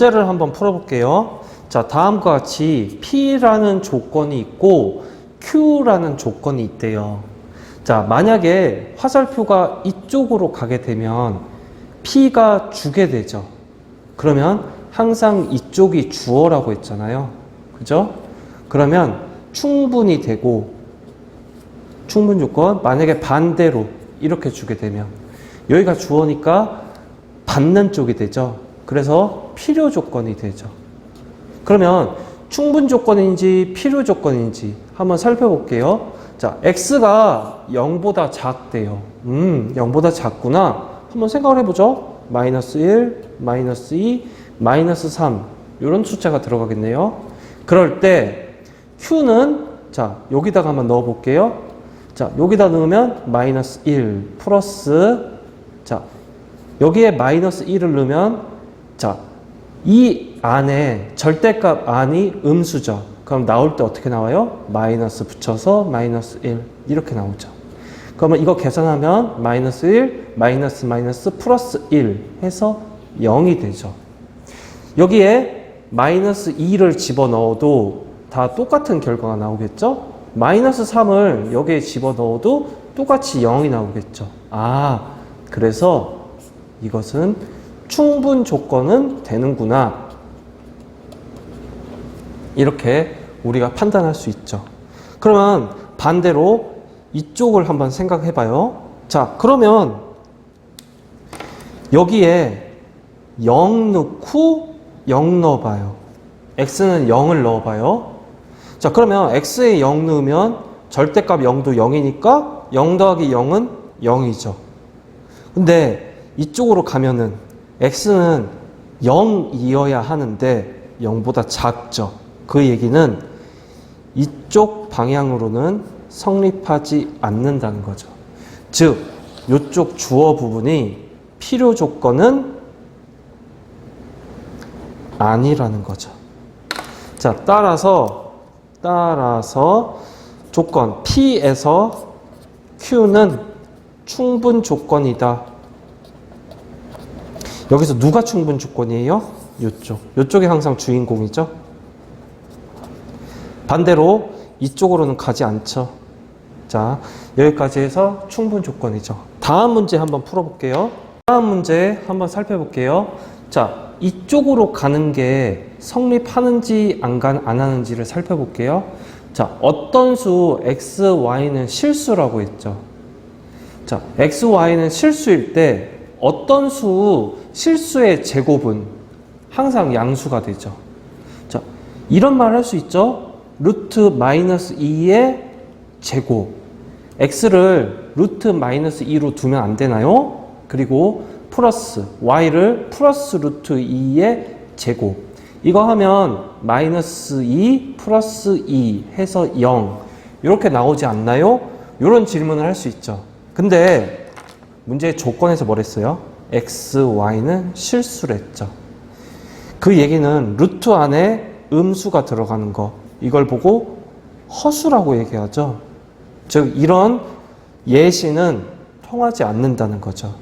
문제를 한번 풀어볼게요. 자, 다음과 같이 P라는 조건이 있고 Q라는 조건이 있대요. 자, 만약에 화살표가 이쪽으로 가게 되면 P가 주게 되죠. 그러면 항상 이쪽이 주어라고 했잖아요. 그죠? 그러면 충분히 되고, 충분 조건, 만약에 반대로 이렇게 주게 되면 여기가 주어니까 받는 쪽이 되죠. 그래서 필요 조건이 되죠. 그러면 충분 조건인지 필요 조건인지 한번 살펴볼게요. 자, x가 0보다 작대요. 0보다 작구나. 한번 생각을 해보죠. 마이너스 1, 마이너스 2, 마이너스 3 이런 숫자가 들어가겠네요. 그럴 때 q는 자, 여기다가 한번 넣어볼게요. 자, 여기다 넣으면 마이너스 1 플러스 자, 여기에 마이너스 1을 넣으면 자, 이 안에 절대값 안이 음수죠. 그럼 나올 때 어떻게 나와요? 마이너스 붙여서 마이너스 1 이렇게 나오죠. 그러면 이거 계산하면 마이너스 1, 마이너스 마이너스 플러스 1 해서 0이 되죠. 여기에 마이너스 2를 집어넣어도 다 똑같은 결과가 나오겠죠? 마이너스 3을 여기에 집어넣어도 똑같이 0이 나오겠죠. 아, 그래서 이것은 충분 조건은 되는구나. 이렇게 우리가 판단할 수 있죠. 그러면 반대로 이쪽을 한번 생각해 봐요. 자, 그러면 여기에 0 넣고 0 넣어봐요. x는 0을 넣어봐요. 자, 그러면 x에 0 넣으면 절대값 0도 0이니까 0 더하기 0은 0이죠. 근데 이쪽으로 가면은 x는 0이어야 하는데 0보다 작죠. 그 얘기는 이쪽 방향으로는 성립하지 않는다는 거죠. 즉, 이쪽 주어 부분이 필요 조건은 아니라는 거죠. 자, 따라서 조건 P에서 Q는 충분 조건이다. 여기서 누가 충분 조건이에요? 이쪽이 항상 주인공이죠. 반대로 이쪽으로는 가지 않죠. 자, 여기까지 해서 충분 조건이죠. 다음 문제 한번 풀어볼게요. 다음 문제 한번 살펴볼게요. 자, 이쪽으로 가는 게 성립하는지 안 하는지를 살펴볼게요. 자, 어떤 수 x, y는 실수라고 했죠. 자, x, y는 실수일 때 어떤 실수의 제곱은 항상 양수가 되죠. 자, 이런 말 할 수 있죠. 루트 마이너스 2의 제곱. x를 루트 마이너스 2로 두면 안 되나요? 그리고 플러스 y를 플러스 루트 2의 제곱. 이거 하면 마이너스 2 플러스 2 해서 0 이렇게 나오지 않나요? 이런 질문을 할 수 있죠. 근데 문제의 조건에서 뭐랬어요? x, y는 실수랬죠. 그 얘기는 루트 안에 음수가 들어가는 거, 이걸 보고 허수라고 얘기하죠. 즉, 이런 예시는 통하지 않는다는 거죠.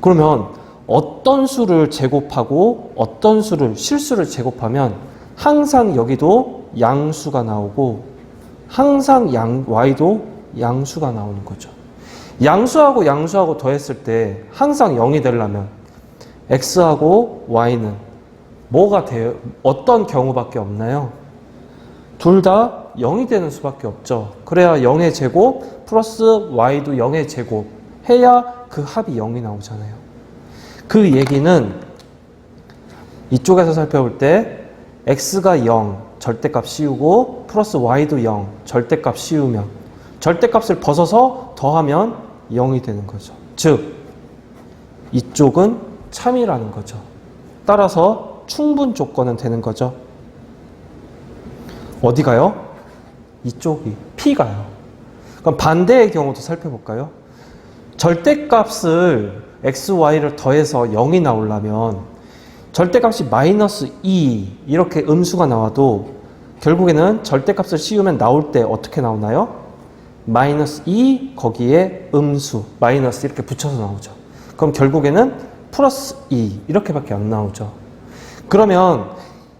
그러면 어떤 수를 제곱하고 어떤 수를 실수를 제곱하면 항상 여기도 양수가 나오고 항상 y도 양수가 나오는 거죠. 양수하고 양수하고 더했을 때 항상 0이 되려면 x하고 y는 뭐가 돼요? 어떤 경우밖에 없나요? 둘 다 0이 되는 수밖에 없죠. 그래야 0의 제곱 플러스 y도 0의 제곱 해야 그 합이 0이 나오잖아요. 그 얘기는 이쪽에서 살펴볼 때 x가 0 절대값 씌우고 플러스 y도 0 절대값 씌우면 절대값을 벗어서 더하면 0이 되는 거죠. 즉, 이쪽은 참이라는 거죠. 따라서 충분 조건은 되는 거죠. 어디 가요? 이쪽이 P가요. 그럼 반대의 경우도 살펴볼까요? 절대값을 x, y를 더해서 0이 나오려면 절대값이 마이너스 2 이렇게 음수가 나와도 결국에는 절대값을 씌우면 나올 때 어떻게 나오나요? 마이너스 2 거기에 음수 마이너스 이렇게 붙여서 나오죠. 그럼 결국에는 플러스 2 이렇게밖에 안 나오죠. 그러면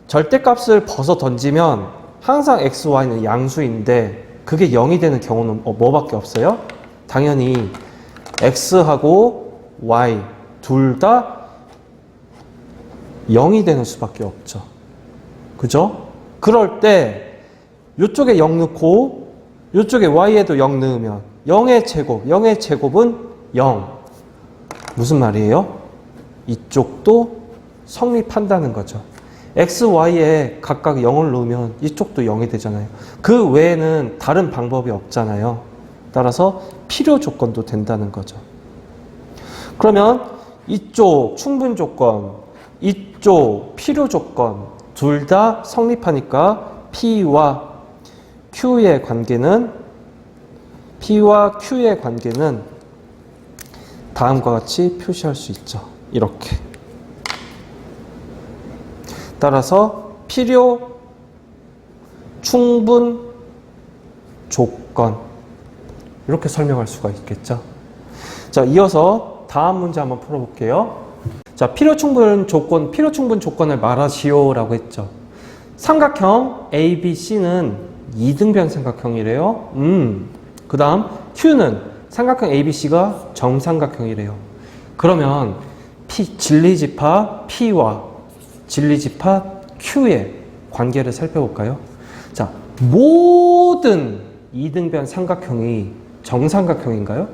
절대값을 벗어 던지면 항상 x, y는 양수인데 그게 0이 되는 경우는 뭐밖에 없어요? 당연히 x하고 y 둘 다 0이 되는 수밖에 없죠. 그죠? 그럴 때 이쪽에 0 넣고 이쪽에 y에도 0 넣으면 0의 제곱은 0. 무슨 말이에요? 이쪽도 성립한다는 거죠. x, y에 각각 0을 넣으면 이쪽도 0이 되잖아요. 그 외에는 다른 방법이 없잖아요. 따라서 필요 조건도 된다는 거죠. 그러면 이쪽 충분 조건, 이쪽 필요 조건 둘 다 성립하니까 P와 Q의 관계는 다음과 같이 표시할 수 있죠. 이렇게. 따라서 필요, 충분, 조건 이렇게 설명할 수가 있겠죠. 자, 이어서 다음 문제 한번 풀어볼게요. 자, 필요, 충분, 조건을 말하시오라고 했죠. 삼각형 ABC는 이등변 삼각형이래요. 그 다음 Q는 삼각형 ABC가 정삼각형이래요. 그러면 진리지파 P와 진리지파 Q의 관계를 살펴볼까요? 자, 모든 이등변 삼각형이 정삼각형인가요?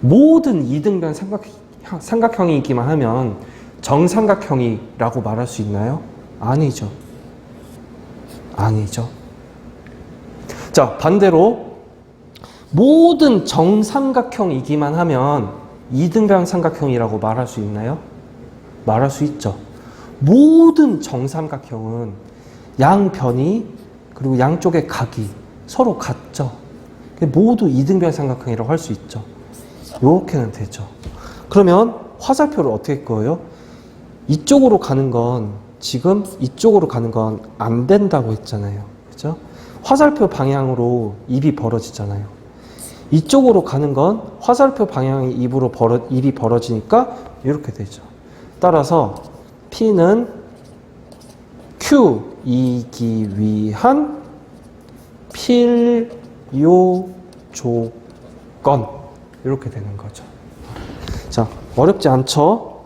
모든 이등변 삼각형이기만 하면 정삼각형이라고 말할 수 있나요? 아니죠. 아니죠. 자, 반대로 모든 정삼각형이기만 하면 이등변 삼각형이라고 말할 수 있나요? 말할 수 있죠. 모든 정삼각형은 양변이 그리고 양쪽의 각이 서로 같죠. 모두 이등변 삼각형이라고 할 수 있죠. 이렇게는 되죠. 그러면 화살표를 어떻게 그어요? 이쪽으로 가는 건 지금 이쪽으로 가는 건 안 된다고 했잖아요. 그죠? 화살표 방향으로 입이 벌어지잖아요. 이쪽으로 가는 건 화살표 방향의 입이 벌어지니까 이렇게 되죠. 따라서 P는 Q이기 위한 필요 조건 이렇게 되는 거죠. 자, 어렵지 않죠?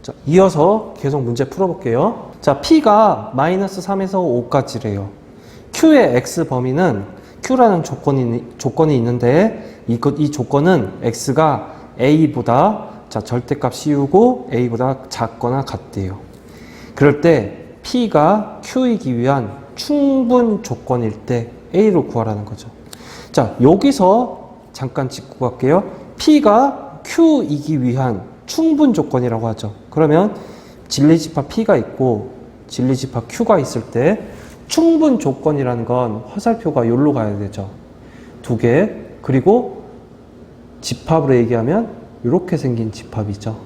자, 이어서 계속 문제 풀어볼게요. 자, P가 -3에서 5까지래요. Q의 X 범위는 Q라는 조건이 있는데 이 조건은 X가 A보다 자, 절대값 씌우고 A보다 작거나 같대요. 그럴 때 P가 Q이기 위한 충분 조건일 때 A로 구하라는 거죠. 자, 여기서 잠깐 짚고 갈게요. P가 Q이기 위한 충분 조건이라고 하죠. 그러면 진리지파 P가 있고 진리지파 Q가 있을 때 충분 조건이라는 건 화살표가 여기로 가야 되죠. 두 개. 그리고 집합으로 얘기하면 이렇게 생긴 집합이죠.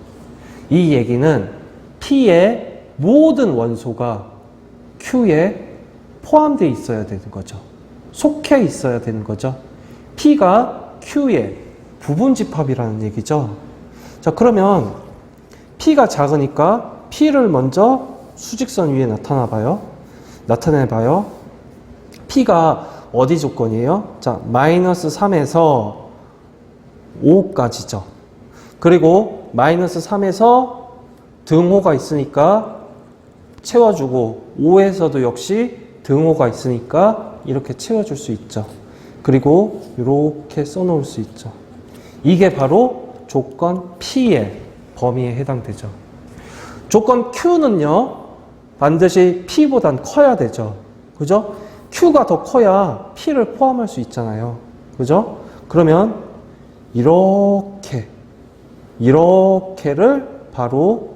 이 얘기는 P의 모든 원소가 Q에 포함되어 있어야 되는 거죠. 속해 있어야 되는 거죠. P가 Q의 부분 집합이라는 얘기죠. 자, 그러면 P가 작으니까 P를 먼저 수직선 위에 나타내봐요. P가 어디 조건이에요? 자, -3에서 5까지죠. 그리고 -3에서 등호가 있으니까 채워주고 5에서도 역시 등호가 있으니까 이렇게 채워줄 수 있죠. 그리고 이렇게 써놓을 수 있죠. 이게 바로 조건 P의 범위에 해당되죠. 조건 Q는요, 반드시 P보단 커야 되죠. 그죠? Q가 더 커야 P를 포함할 수 있잖아요. 그죠? 그러면 이렇게를 바로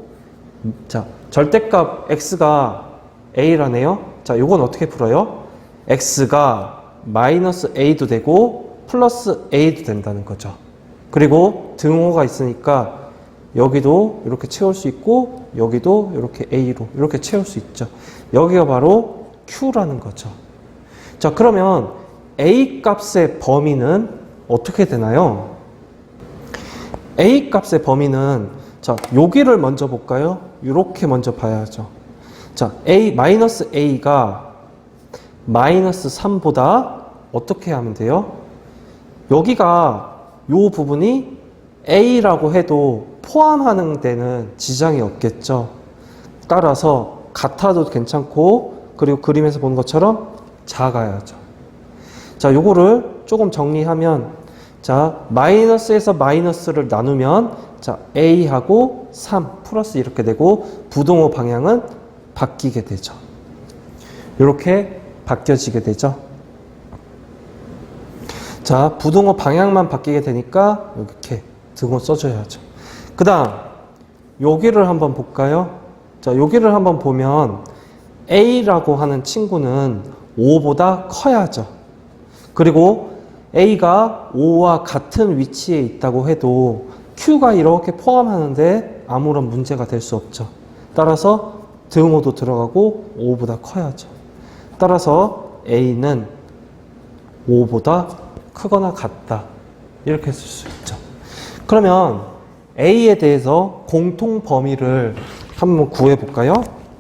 자, 절대값 X가 A라네요. 자, 요건 어떻게 풀어요? X가 -A도 되고 플러스 A도 된다는 거죠. 그리고 등호가 있으니까 여기도 이렇게 채울 수 있고 여기도 이렇게 A로 이렇게 채울 수 있죠. 여기가 바로 Q라는 거죠. 자, 그러면 A 값의 범위는 어떻게 되나요? A 값의 범위는 자, 여기를 먼저 볼까요? 이렇게 먼저 봐야죠. 자, 마이너스 a가 마이너스 3보다 어떻게 하면 돼요? 여기가 요 부분이 a라고 해도 포함하는 데는 지장이 없겠죠. 따라서 같아도 괜찮고, 그리고 그림에서 보는 것처럼 작아야죠. 자, 요거를 조금 정리하면, 자, 마이너스에서 마이너스를 나누면, 자, a하고 3 플러스 이렇게 되고, 부동호 방향은 바뀌게 되죠. 이렇게 바뀌어지게 되죠. 자, 부동호 방향만 바뀌게 되니까 이렇게 등호 써줘야죠. 그 다음 여기를 한번 볼까요? 자, 여기를 한번 보면 A라고 하는 친구는 5보다 커야죠. 그리고 A가 5와 같은 위치에 있다고 해도 Q가 이렇게 포함하는데 아무런 문제가 될 수 없죠. 따라서 등호도 들어가고 5보다 커야죠. 따라서 A는 5보다 크거나 같다. 이렇게 쓸 수 있죠. 그러면 A에 대해서 공통 범위를 한번 구해 볼까요?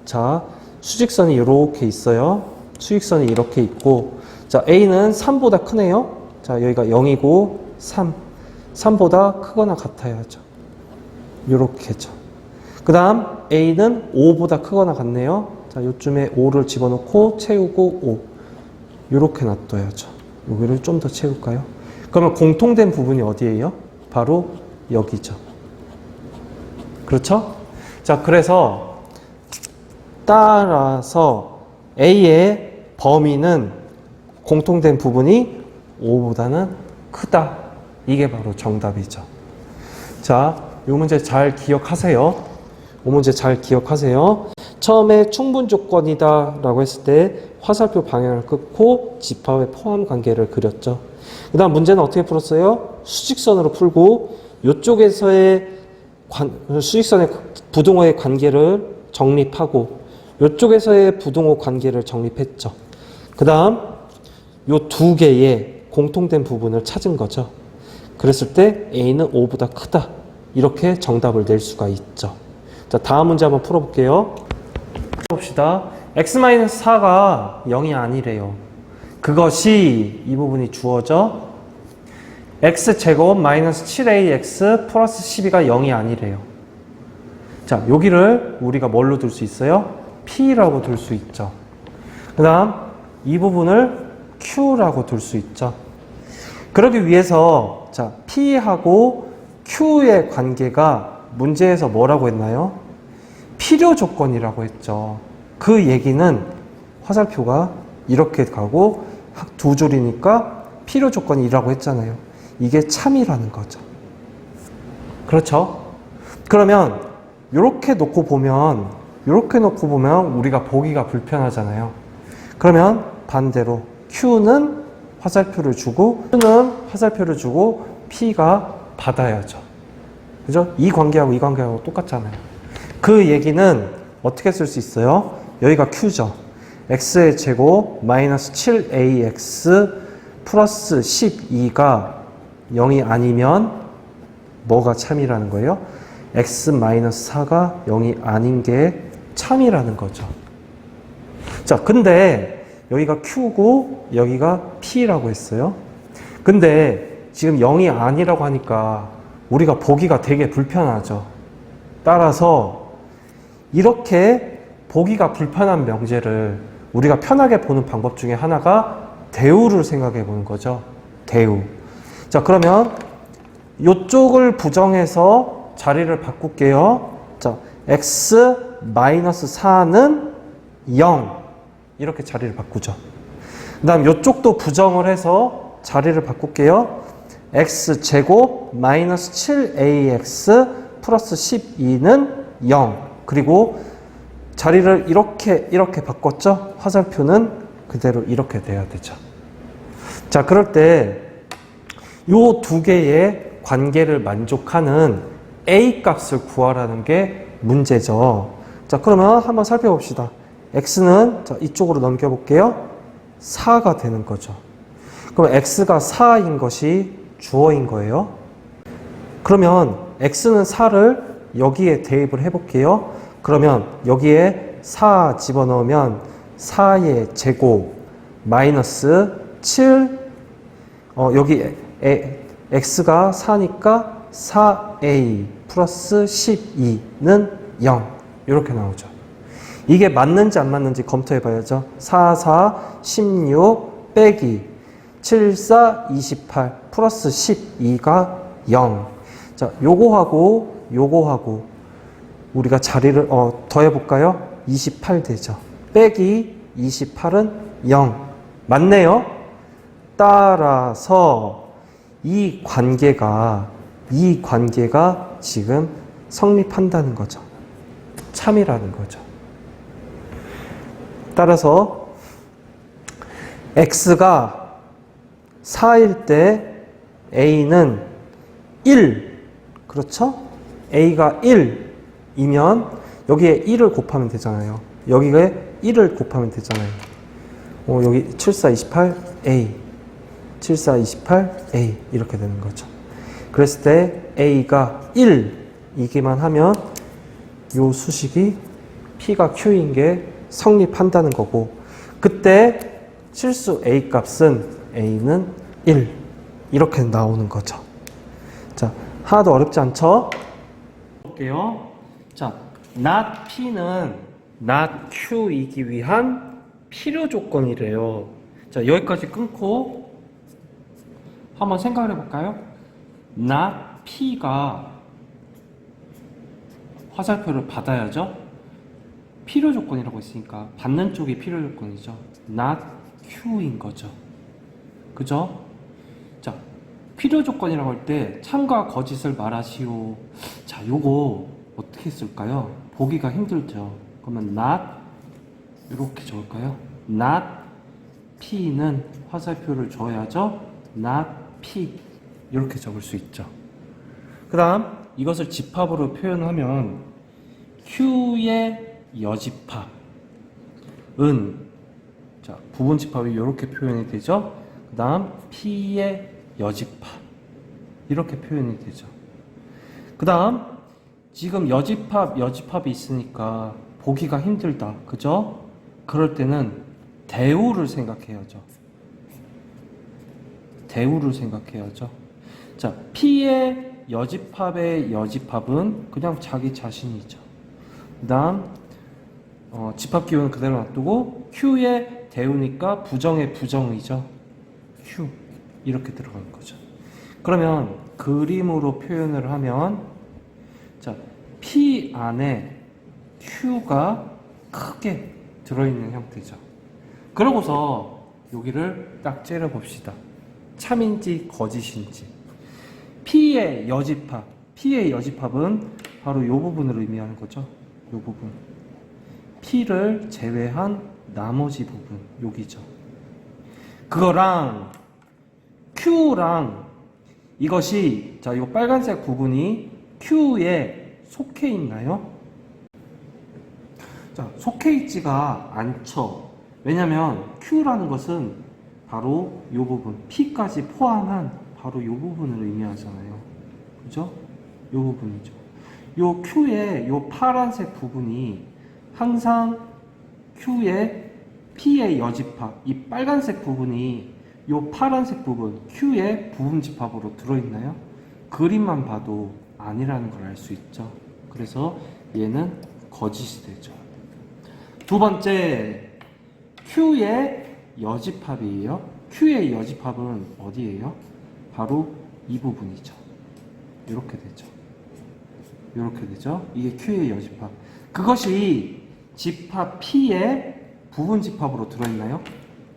자, 수직선이 이렇게 있어요. 수직선이 이렇게 있고, 자, A는 3보다 크네요. 자, 여기가 0이고 3보다 크거나 같아야죠. 이렇게죠. 그 다음 A는 5보다 크거나 같네요. 자, 요쯤에 5를 집어넣고 채우고 5. 이렇게 놔둬야죠. 여기를 좀 더 채울까요? 그러면 공통된 부분이 어디예요? 바로 여기죠. 그렇죠? 자, 그래서 따라서 A의 범위는 공통된 부분이 5보다는 크다. 이게 바로 정답이죠. 자, 이 문제 잘 기억하세요. 이 문제 잘 기억하세요. 처음에 충분 조건이다 라고 했을 때 화살표 방향을 끊고 집합의 포함 관계를 그렸죠. 그 다음 문제는 어떻게 풀었어요? 수직선으로 풀고 이쪽에서의 수직선의 부동호의 관계를 정립하고 이쪽에서의 부동호 관계를 정립했죠. 그 다음 이 두 개의 공통된 부분을 찾은 거죠. 그랬을 때 A는 5보다 크다. 이렇게 정답을 낼 수가 있죠. 자, 다음 문제 한번 풀어볼게요. 봅시다. x-4가 0이 아니래요. 그것이 이 부분이 주어져 x제곱 마이너스 7ax 플러스 12가 0이 아니래요. 자, 여기를 우리가 뭘로 둘 수 있어요? p라고 둘 수 있죠. 그 다음 이 부분을 q라고 둘 수 있죠. 그러기 위해서 자, p하고 q의 관계가 문제에서 뭐라고 했나요? 필요 조건이라고 했죠. 그 얘기는 화살표가 이렇게 가고 두 줄이니까 필요 조건이라고 했잖아요. 이게 참이라는 거죠. 그렇죠? 그러면 이렇게 놓고 보면 우리가 보기가 불편하잖아요. 그러면 반대로 Q는 화살표를 주고 P가 받아야죠. 그죠? 이 관계하고 똑같잖아요. 그 얘기는 어떻게 쓸 수 있어요? 여기가 Q죠. X의 제곱 마이너스 7AX 플러스 12가 0이 아니면 뭐가 참이라는 거예요? X 마이너스 4가 0이 아닌 게 참이라는 거죠. 자, 근데 여기가 Q고 여기가 P라고 했어요. 근데 지금 0이 아니라고 하니까 우리가 보기가 되게 불편하죠. 따라서 이렇게 보기가 불편한 명제를 우리가 편하게 보는 방법 중에 하나가 대우를 생각해 보는 거죠. 대우. 자, 그러면 이쪽을 부정해서 자리를 바꿀게요. 자, x-4는 0 이렇게 자리를 바꾸죠. 그 다음 이쪽도 부정을 해서 자리를 바꿀게요. x제곱 마이너스 7ax 플러스 12는 0. 그리고 자리를 이렇게 바꿨죠. 화살표는 그대로 이렇게 돼야 되죠. 자, 그럴 때 이 두 개의 관계를 만족하는 a 값을 구하라는 게 문제죠. 자, 그러면 한번 살펴봅시다. x는 자, 이쪽으로 넘겨볼게요. 4가 되는 거죠. 그럼 x가 4인 것이 주어인 거예요. 그러면 x는 4를 여기에 대입을 해볼게요. 그러면 여기에 4 집어넣으면 4의 제곱 마이너스 7 여기 x가 4니까 4a 플러스 12는 0 이렇게 나오죠. 이게 맞는지 안 맞는지 검토해 봐야죠. 4, 4, 16 빼기 7, 4, 28 플러스 12가 0. 자, 요거하고 우리가 자리를 더해 볼까요? 28 되죠. 빼기 28은 0. 맞네요. 따라서 이 관계가 지금 성립한다는 거죠. 참이라는 거죠. 따라서 x가 4일 때 a는 1, 그렇죠? a가 1이면 여기에 1을 곱하면 되잖아요. 여기에 1을 곱하면 되잖아요. 여기 7, 4, 28, a 7, 4, 28, a 이렇게 되는 거죠. 그랬을 때 a가 1이기만 하면 요 수식이 p가 q인 게 성립한다는 거고, 그때 실수 a 값은 a는 1 이렇게 나오는 거죠. 자, 하나도 어렵지 않죠? 볼게요. 자, not p는 not q이기 위한 필요 조건이래요. 자, 여기까지 끊고 한번 생각을 해볼까요? not p가 화살표를 받아야죠. 필요 조건이라고 했으니까 받는 쪽이 필요 조건이죠. not q인 거죠. 그죠? 자, 필요 조건이라고 할 때 참과 거짓을 말하시오. 자, 요거 어떻게 쓸까요? 보기가 힘들죠. 그러면 not 이렇게 적을까요? not p는 화살표를 줘야죠. not p 이렇게 적을 수 있죠. 그 다음 이것을 집합으로 표현하면 q의 여집합은, 자, 부분 집합이 이렇게 표현이 되죠. 그 다음 p의 여집합 이렇게 표현이 되죠. 그 다음 지금 여집합이 있으니까 보기가 힘들다, 그죠? 그럴 때는 대우를 생각해야죠. 대우를 생각해야죠. 자, p의 여집합의 여집합은 그냥 자기 자신이죠. 그 다음 집합 기호는 그대로 놔두고 q의 대우니까 부정의 부정이죠. q 이렇게 들어가는 거죠. 그러면 그림으로 표현을 하면, 자, p 안에 q가 크게 들어있는 형태죠. 그러고서 여기를 딱 째려 봅시다. 참인지 거짓인지. p의 여집합은 바로 이 부분을 의미하는 거죠. 이 부분. p를 제외한 나머지 부분, 여기죠. 그거랑 q랑 이것이, 자, 이 빨간색 부분이 q에 속해 있나요? 자, 속해 있지가 않죠. 왜냐면 q라는 것은 바로 이 부분, p까지 포함한 바로 이 부분을 의미하잖아요. 그죠? 이 부분이죠. 요 q의 요 파란색 부분이 항상 q의 p의 여집합, 이 빨간색 부분이 요 파란색 부분 q의 부분집합으로 들어있나요? 그림만 봐도 아니라는 걸 알 수 있죠. 그래서 얘는 거짓이 되죠. 두 번째, q의 여집합이에요. q의 여집합은 어디예요? 바로 이 부분이죠. 이렇게 되죠. 이렇게 되죠. 이게 q의 여집합. 그것이 집합 p의 부분집합으로 들어있나요?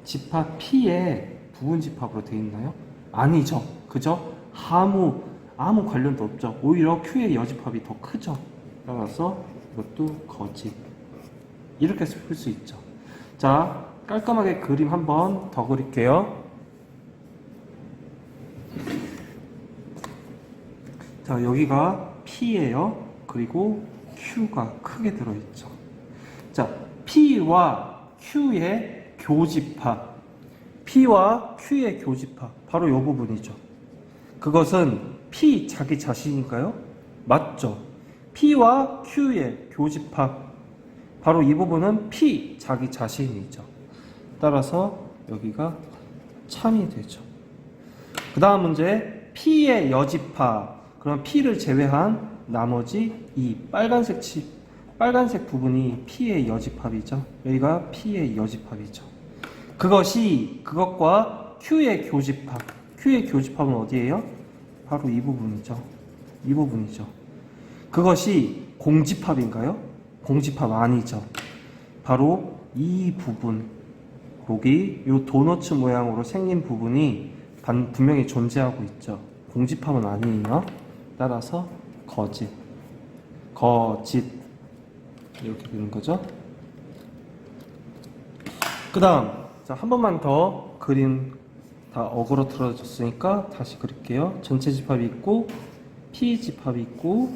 집합 p의 부분집합으로 되어 있나요? 아니죠. 그죠? 아무 관련도 없죠. 오히려 q의 여집합이 더 크죠. 따라서 이것도 거짓. 이렇게 풀 수 있죠. 자, 깔끔하게 그림 한번 더 그릴게요. 자, 여기가 p예요. 그리고 q가 크게 들어있죠. 자, p와 q의 교집합, p와 q의 교집합, 바로 이 부분이죠. 그것은 p 자기 자신인가요? 맞죠. p와 q의 교집합, 바로 이 부분은 P, 자기 자신이죠. 따라서 여기가 참이 되죠. 그 다음 문제, P의 여집합. 그럼 P를 제외한 나머지 이 빨간색 부분이 P의 여집합이죠. 여기가 P의 여집합이죠. 그것과 Q의 교집합. Q의 교집합은 어디예요? 바로 이 부분이죠. 이 부분이죠. 그것이 공집합인가요? 공집합 아니죠. 바로 이 부분. 여기 이 도너츠 모양으로 생긴 부분이 분명히 존재하고 있죠. 공집합은 아니에요. 따라서 거짓. 이렇게 되는 거죠. 그 다음, 자, 한 번만 더 그림 다 어그로 틀어졌으니까 다시 그릴게요. 전체 집합이 있고, P 집합이 있고,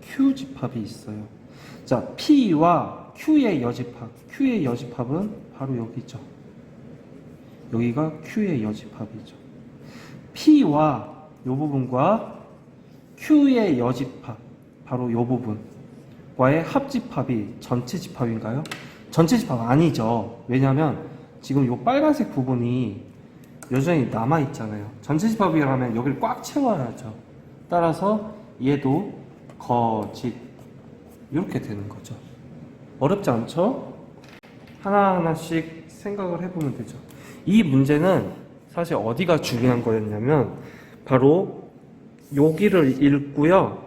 Q 집합이 있어요. 자, P와 Q의 여집합. Q의 여집합은 바로 여기죠. 여기가 Q의 여집합이죠. P와 이 부분과 Q의 여집합, 바로 이 부분과의 합집합이 전체 집합인가요? 전체 집합 아니죠. 왜냐하면 지금 이 빨간색 부분이 여전히 남아있잖아요. 전체 집합이라면 여기를 꽉 채워야죠. 따라서 얘도 거짓. 이렇게 되는 거죠. 어렵지 않죠? 하나하나씩 생각을 해보면 되죠. 이 문제는 사실 어디가 중요한 거였냐면 바로 여기를 읽고요.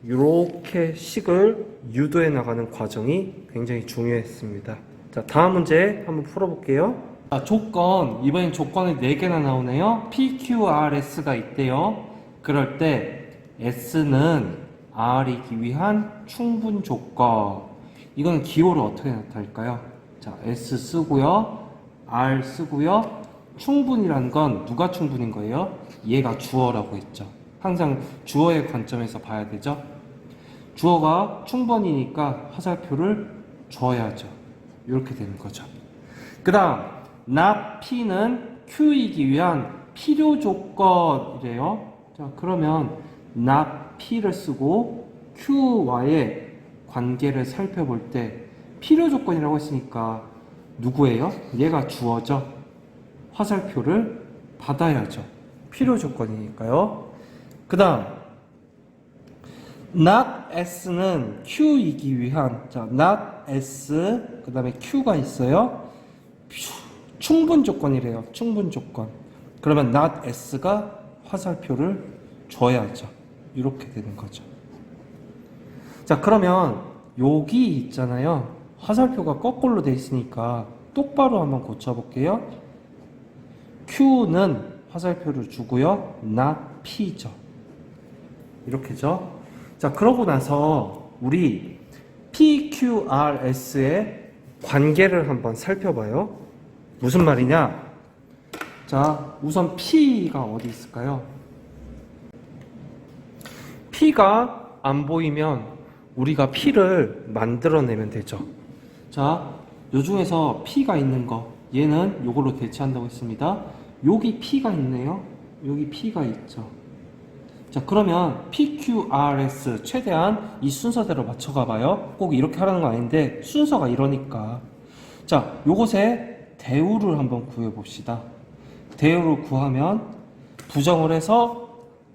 이렇게 식을 유도해 나가는 과정이 굉장히 중요했습니다. 자, 다음 문제 한번 풀어볼게요. 자, 조건. 이번엔 조건이 4개나 나오네요. PQRS가 있대요. 그럴 때 S는 R이기 위한 충분 조건. 이건 기호를 어떻게 나타낼까요? 자, S 쓰고요. R 쓰고요. 충분이란 건 누가 충분인 거예요? 얘가 주어라고 했죠. 항상 주어의 관점에서 봐야 되죠. 주어가 충분이니까 화살표를 줘야죠. 이렇게 되는 거죠. 그 다음, not P는 Q이기 위한 필요 조건이래요. 자, 그러면 not P를 쓰고 Q와의 관계를 살펴볼 때 필요 조건이라고 했으니까 누구예요? 얘가 주어죠. 화살표를 받아야죠. 필요 조건이니까요. 그 다음, not S는 Q이기 위한, 자, not S, 그 다음에 Q가 있어요. 충분 조건이래요. 충분 조건. 그러면 not S가 화살표를 줘야죠. 이렇게 되는 거죠. 자, 그러면 여기 있잖아요. 화살표가 거꾸로 돼 있으니까 똑바로 한번 고쳐볼게요. Q는 화살표를 주고요. not P죠. 이렇게죠. 자, 그러고 나서 우리 PQRS의 관계를 한번 살펴봐요. 무슨 말이냐? 자, 우선 P가 어디 있을까요? P가 안 보이면 우리가 P를 만들어내면 되죠. 자, 요 중에서 P가 있는 거, 얘는 요걸로 대체한다고 했습니다. 여기 P가 있네요. 여기 P가 있죠. 자, 그러면 PQRS 최대한 이 순서대로 맞춰가 봐요. 꼭 이렇게 하라는 거 아닌데 순서가 이러니까. 자, 요것에 대우를 한번 구해 봅시다. 대우를 구하면 부정을 해서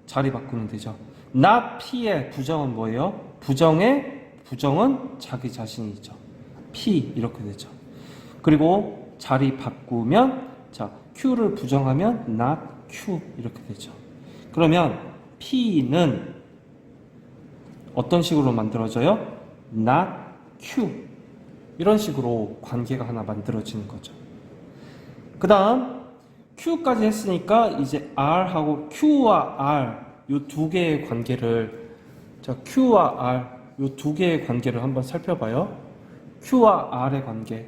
자리 바꾸면 되죠. not P의 부정은 뭐예요? 부정은 자기 자신이죠. P 이렇게 되죠. 그리고 자리 바꾸면 자, Q를 부정하면 not Q 이렇게 되죠. 그러면 P는 어떤 식으로 만들어져요? not Q. 이런 식으로 관계가 하나 만들어지는 거죠. 그 다음 Q까지 했으니까 이제 R하고 Q와 R 이 두 개의 관계를, 자, Q와 R 이 두 개의 관계를 한번 살펴봐요. Q와 R의 관계.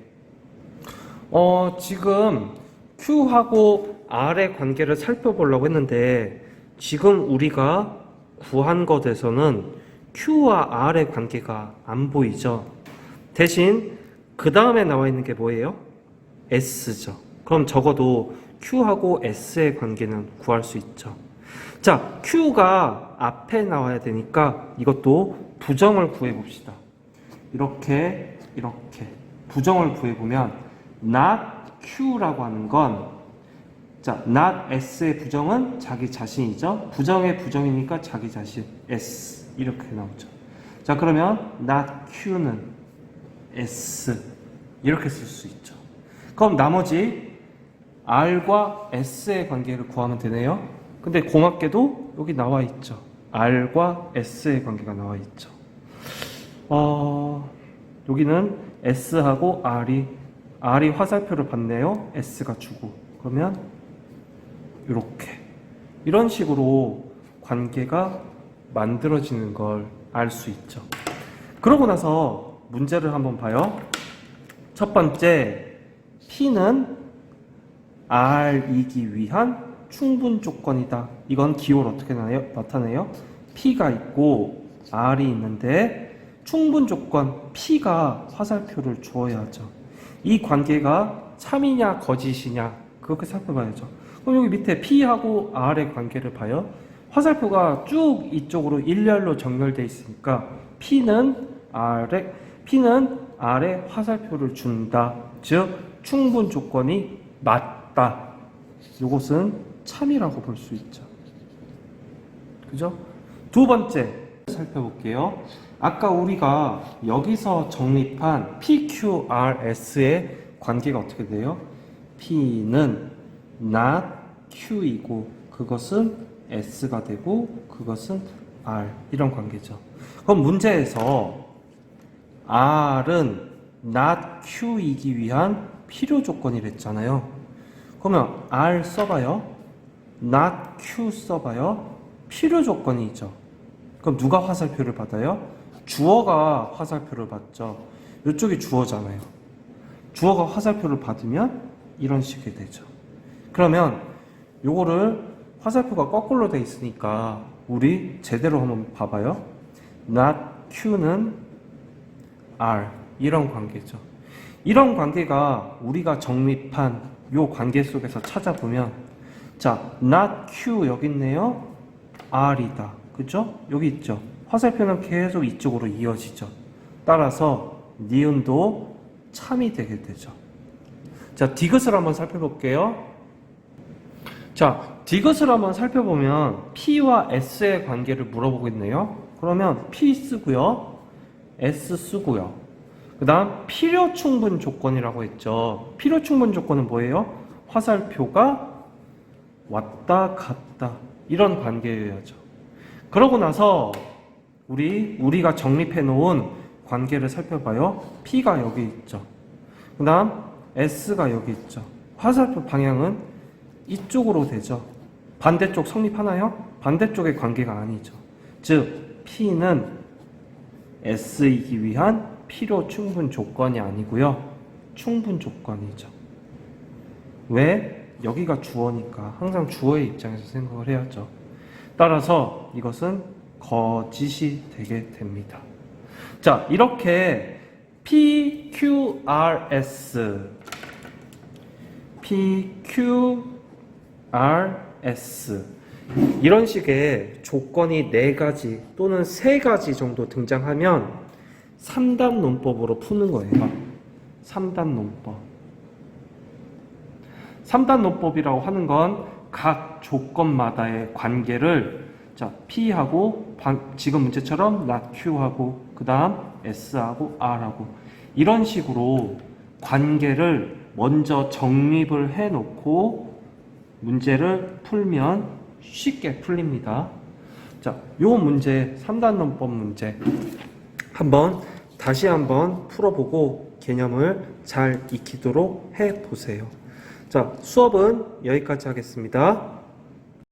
지금 Q하고 R의 관계를 살펴보려고 했는데 지금 우리가 구한 것에서는 Q와 R의 관계가 안 보이죠. 대신 그 다음에 나와 있는 게 뭐예요? S죠. 그럼 적어도 Q하고 S의 관계는 구할 수 있죠. 자, Q가 앞에 나와야 되니까 이것도 부정을 구해 봅시다. 이렇게 이렇게 부정을 구해보면 not Q라고 하는 건 자, not S의 부정은 자기 자신이죠. 부정의 부정이니까 자기 자신 S 이렇게 나오죠. 자, 그러면 not Q는 S 이렇게 쓸 수 있죠. 그럼 나머지 R과 S의 관계를 구하면 되네요. 근데 고맙게도 여기 나와 있죠. R과 S의 관계가 나와 있죠. 여기는 S하고 R이 화살표를 받네요. S가 주고. 그러면 이렇게 이런 식으로 관계가 만들어지는 걸 알 수 있죠. 그러고 나서 문제를 한번 봐요. 첫 번째, P는 R이기 위한 충분 조건이다. 이건 기호를 어떻게 나타내요? P가 있고 R이 있는데 충분 조건 P가 화살표를 주어야죠. 이 관계가 참이냐 거짓이냐 그렇게 살펴봐야죠. 그럼 여기 밑에 P하고 R의 관계를 봐요. 화살표가 쭉 이쪽으로 일렬로 정렬되어 있으니까 P는 R에 화살표를 준다. 즉 충분 조건이 맞다. 이것은 참이라고 볼 수 있죠. 그죠? 두 번째 살펴볼게요. 아까 우리가 여기서 정립한 PQRS의 관계가 어떻게 돼요? P는 not Q이고 그것은 S가 되고 그것은 R 이런 관계죠. 그럼 문제에서 R은 not Q이기 위한 필요 조건이랬잖아요. 그러면 R 써봐요. not Q 써봐요. 필요 조건이죠. 그럼 누가 화살표를 받아요? 주어가 화살표를 받죠. 이쪽이 주어잖아요. 주어가 화살표를 받으면 이런 식이 되죠. 그러면 요거를 화살표가 거꾸로 돼 있으니까 우리 제대로 한번 봐봐요. not Q는 R 이런 관계죠. 이런 관계가 우리가 정립한 요 관계 속에서 찾아보면 자, not Q 여기 있네요. R이다. 그죠? 여기 있죠. 화살표는 계속 이쪽으로 이어지죠. 따라서 니은도 참이 되게 되죠. 자, 디귿을 한번 살펴볼게요. 자, 디귿을 한번 살펴보면 P와 S의 관계를 물어보고 있네요. 그러면 P 쓰고요. S 쓰고요. 그 다음 필요 충분 조건이라고 했죠. 필요 충분 조건은 뭐예요? 화살표가 왔다 갔다 이런 관계여야죠. 그러고 나서 우리가 정립해 놓은 관계를 살펴봐요. P가 여기 있죠. 그 다음 S가 여기 있죠. 화살표 방향은 이쪽으로 되죠. 반대쪽 성립하나요? 반대쪽의 관계가 아니죠. 즉 P는 S이기 위한 필요 충분 조건이 아니고요. 충분 조건이죠. 왜? 여기가 주어니까 항상 주어의 입장에서 생각을 해야죠. 따라서 이것은 거짓이 되게 됩니다. 자, 이렇게 PQRS 이런 식의 조건이 4가지 또는 3가지 정도 등장하면 3단 논법으로 푸는 거예요. 3단 논법. 3단 논법이라고 하는 건 각 조건마다의 관계를 자, P하고 지금 문제처럼 not Q하고 그 다음 S하고 R하고 이런 식으로 관계를 먼저 정립을 해놓고 문제를 풀면 쉽게 풀립니다. 자, 요 문제 3단 논법 문제 다시 한번 풀어보고 개념을 잘 익히도록 해보세요. 자, 수업은 여기까지 하겠습니다.